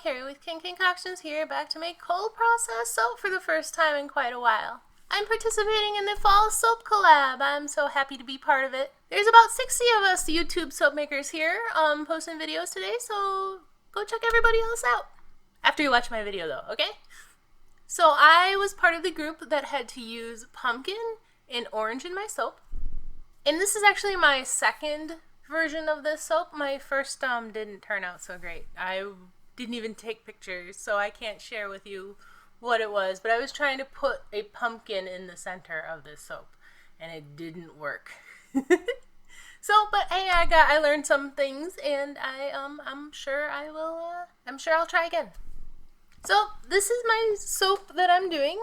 Carrie with Concoctions here, back to make cold process soap for the first time in quite a while. I'm participating in the fall soap collab. I'm so happy to be part of it. There's about 60 of us YouTube soap makers here posting videos today, so go check everybody else out. After you watch my video though, okay? So I was part of the group that had to use pumpkin and orange in my soap. And this is actually my second version of this soap. My first didn't turn out so great. I didn't even take pictures, so I can't share with you what it was, but I was trying to put a pumpkin in the center of this soap and it didn't work. But hey, I learned some things, and I'm sure I'll try again. So this is my soap that I'm doing.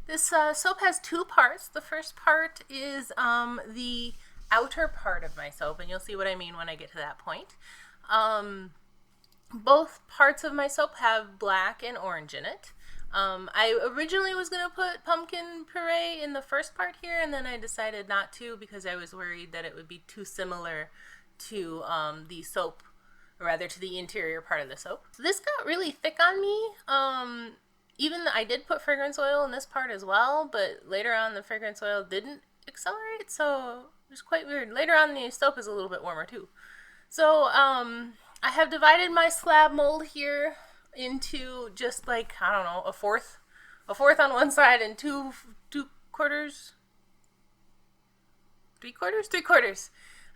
This soap has two parts. The first part is the outer part of my soap, and you'll see what I mean when I get to that point. Both parts of my soap have black and orange in it. I originally was going to put pumpkin puree in the first part here, and then I decided not to because I was worried that it would be too similar to the soap, or rather to the interior part of the soap. So this got really thick on me. I did put fragrance oil in this part as well, but later on the fragrance oil didn't accelerate, so it was quite weird. Later on the soap is a little bit warmer too. So I have divided my slab mold here into just like, I don't know, a fourth on one side and three quarters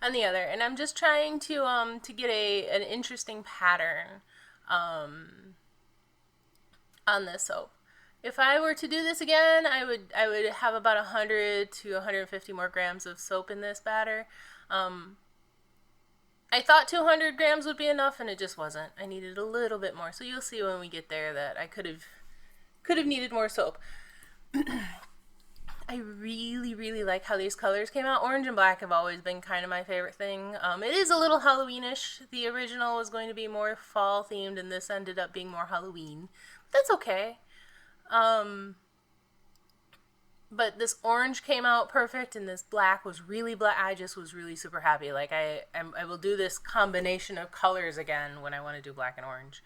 on the other. And I'm just trying to get an interesting pattern on this soap. If I were to do this again, I would have about 100 to 150 more grams of soap in this batter. I thought 200 grams would be enough, and it just wasn't. I needed a little bit more. So you'll see when we get there that I could have needed more soap. I really like how these colors came out. Orange and black have always been kind of my favorite thing. It is a little Halloweenish. The original was going to be more fall themed, and this ended up being more Halloween. But that's okay. But this orange came out perfect, and this black was really black. I just was really super happy. Like I will do this combination of colors again when I want to do black and orange.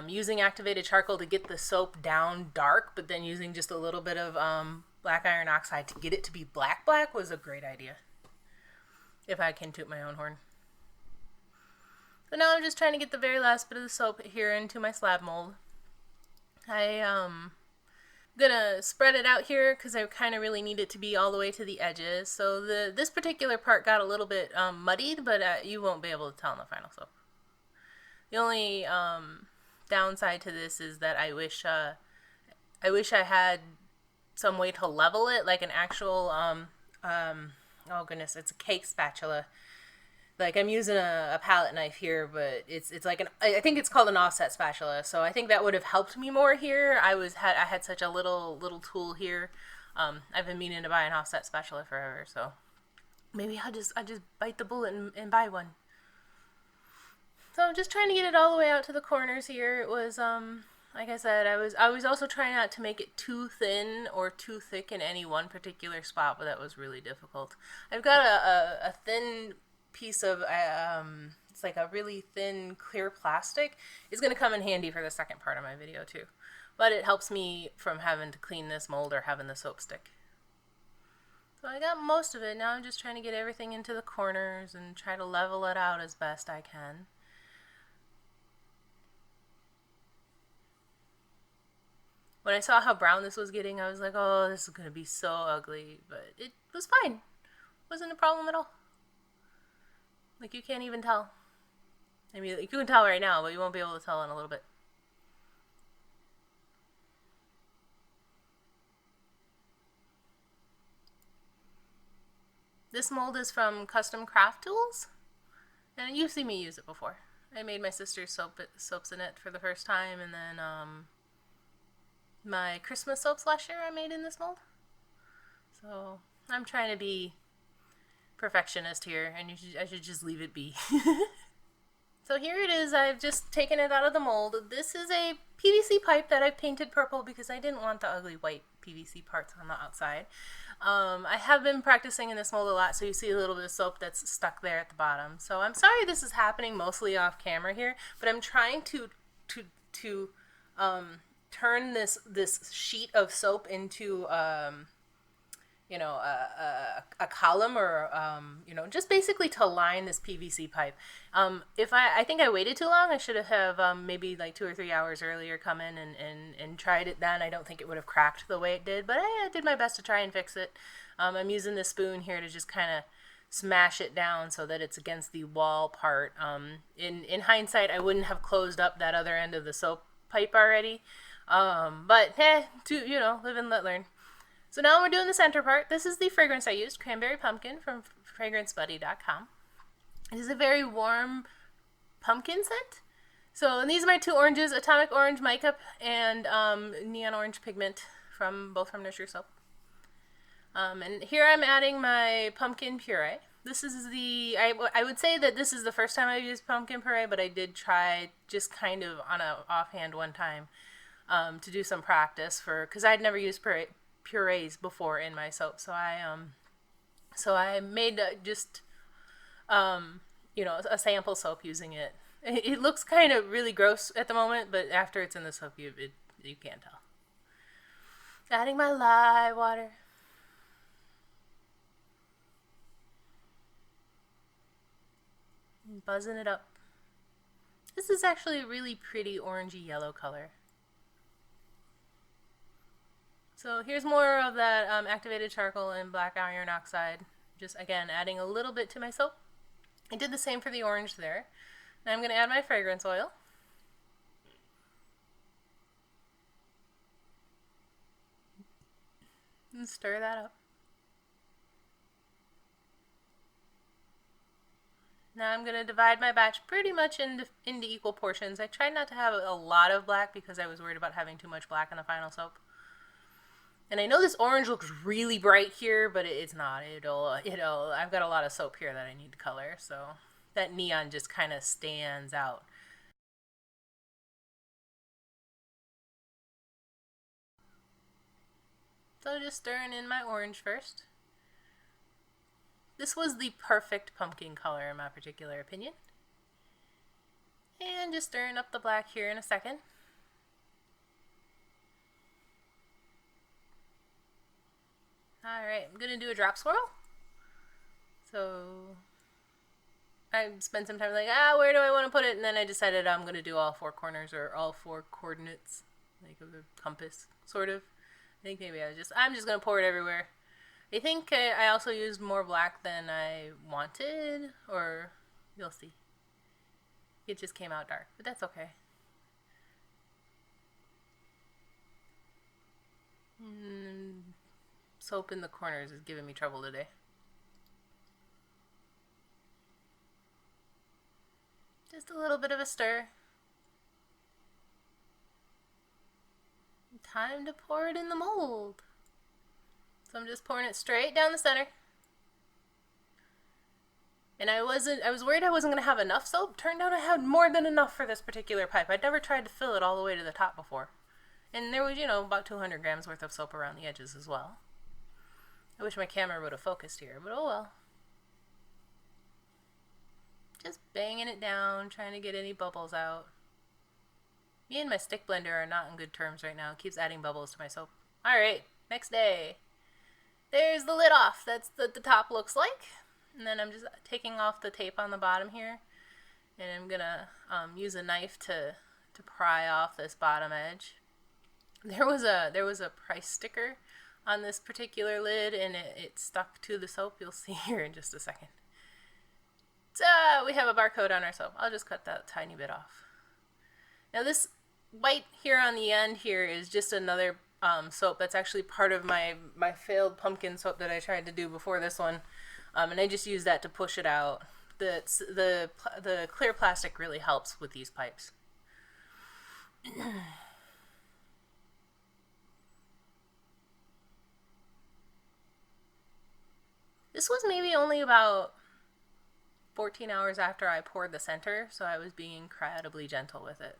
Using activated charcoal to get the soap down dark, but then using just a little bit of black iron oxide to get it to be black was a great idea. If I can toot my own horn. So now I'm just trying to get the very last bit of the soap here into my slab mold. I'm gonna spread it out here because I kind of really need it to be all the way to the edges. So this particular part got a little bit muddied, but you won't be able to tell in the final soap. The only downside to this is that I wish I had some way to level it, like an actual oh goodness, it's a cake spatula. Like I'm using a palette knife here, but it's like I think it's called an offset spatula. So I think that would have helped me more here. I had such a little tool here. I've been meaning to buy an offset spatula forever, so maybe I just bite the bullet and buy one. So I'm just trying to get it all the way out to the corners here. It was like I said, I was also trying not to make it too thin or too thick in any one particular spot, but that was really difficult. I've got a thin piece of it's like a really thin clear plastic. It's going to come in handy for the second part of my video too, but it helps me from having to clean this mold or having the soap stick. So I got most of it. Now I'm just trying to get everything into the corners and try to level it out as best I can. When I saw how brown this was getting, I was like, oh, this is going to be so ugly, but it was fine. Wasn't a problem at all. Like, you can't even tell. I mean, you can tell right now, but you won't be able to tell in a little bit. This mold is from Custom Craft Tools, and you've seen me use it before. I made my sister's soaps in it for the first time, and then my Christmas soaps last year I made in this mold. So I'm trying to be perfectionist here, and I should just leave it be. So here it is. I've just taken it out of the mold. This is a PVC pipe that I painted purple because I didn't want the ugly white PVC parts on the outside. I have been practicing in this mold a lot, so you see a little bit of soap that's stuck there at the bottom. So I'm sorry this is happening mostly off camera here, but I'm trying to to turn this sheet of soap into you know, a column, or just basically to line this PVC pipe. If I think I waited too long, I should have maybe like 2 or 3 hours earlier come in and tried it then. I don't think it would have cracked the way it did, but I did my best to try and fix it. I'm using this spoon here to just kind of smash it down so that it's against the wall part. In hindsight, I wouldn't have closed up that other end of the soap pipe already. But live and let learn. So now we're doing the center part. This is the fragrance I used, Cranberry Pumpkin from FragranceBuddy.com. It is a very warm pumpkin scent. So, and these are my 2 oranges, Atomic Orange Makeup and Neon Orange Pigment, both from Nurture Soap. And here I'm adding my pumpkin puree. This is I would say that this is the first time I've used pumpkin puree, but I did try just kind of on a offhand one time to do some practice because I'd never used purees before in my soap. So I made a sample soap using it. It looks kind of really gross at the moment, but after it's in the soap, you can't tell. Adding my lye water. Buzzing it up. This is actually a really pretty orangey yellow color. So here's more of that activated charcoal and black iron oxide. Just again adding a little bit to my soap. I did the same for the orange there. Now I'm going to add my fragrance oil. And stir that up. Now I'm going to divide my batch pretty much into equal portions. I tried not to have a lot of black because I was worried about having too much black in the final soap. And I know this orange looks really bright here, but it's not. I've got a lot of soap here that I need to color, so that neon just kind of stands out. So just stirring in my orange first. This was the perfect pumpkin color in my particular opinion. And just stirring up the black here in a second. Alright, I'm going to do a drop swirl. So I spent some time like, where do I want to put it? And then I decided I'm going to do all 4 corners or all 4 coordinates, like of the compass, sort of. I think maybe I'm just going to pour it everywhere. I think I also used more black than I wanted, or you'll see. It just came out dark, but that's okay. Soap in the corners is giving me trouble today. Just a little bit of a stir. Time to pour it in the mold. So I'm just pouring it straight down the center. And I was worried I wasn't going to have enough soap. Turned out I had more than enough for this particular pipe. I'd never tried to fill it all the way to the top before. And there was, about 200 grams worth of soap around the edges as well. I wish my camera would have focused here, but oh well. Just banging it down, trying to get any bubbles out. Me and my stick blender are not in good terms right now. It keeps adding bubbles to my soap. Alright, next day. There's the lid off. That's what the top looks like. And then I'm just taking off the tape on the bottom here. And I'm going to use a knife to pry off this bottom edge. There was a price sticker on this particular lid, and it stuck to the soap. You'll see here in just a second. So we have a barcode on our soap. I'll just cut that tiny bit off. Now this white here on the end here is just another soap that's actually part of my failed pumpkin soap that I tried to do before this one, and I just use that to push it out. The clear plastic really helps with these pipes. This was maybe only about 14 hours after I poured the center, so I was being incredibly gentle with it.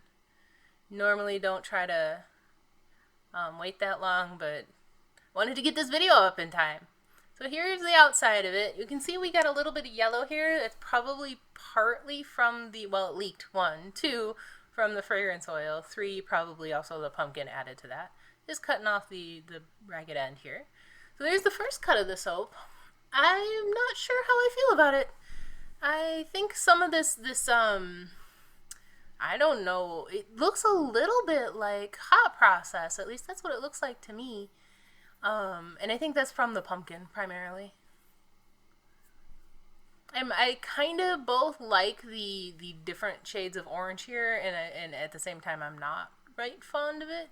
Normally don't try to wait that long, but wanted to get this video up in time. So here's the outside of it. You can see we got a little bit of yellow here. It's probably partly from it leaked, 1, 2, from the fragrance oil, 3 probably also the pumpkin added to that. Just cutting off the ragged end here. So there's the first cut of the soap. I'm not sure how I feel about it. I think some of this I don't know, it looks a little bit like hot process. At least that's what it looks like to me. And I think that's from the pumpkin primarily. I kind of both like the different shades of orange here, and at the same time I'm not right fond of it.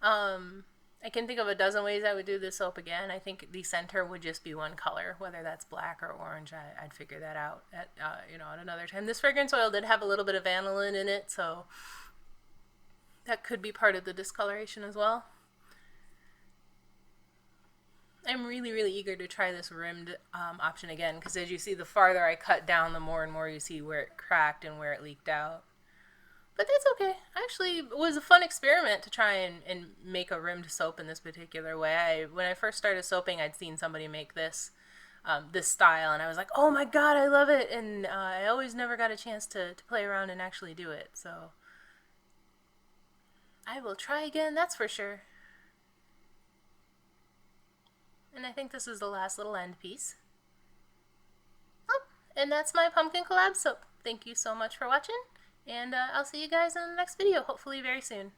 I can think of a dozen ways I would do this soap again. I think the center would just be one color, whether that's black or orange. I'd figure that out at at another time. This fragrance oil did have a little bit of vanillin in it, so that could be part of the discoloration as well. I'm really, really eager to try this rimmed option again, because as you see, the farther I cut down, the more and more you see where it cracked and where it leaked out. But that's okay. Actually, it was a fun experiment to try and make a rimmed soap in this particular way. When I first started soaping, I'd seen somebody make this style, and I was like, oh my god, I love it! And I always never got a chance to play around and actually do it, so I will try again, that's for sure. And I think this is the last little end piece. Oh, and that's my pumpkin collab soap. Thank you so much for watching, and I'll see you guys in the next video, hopefully very soon.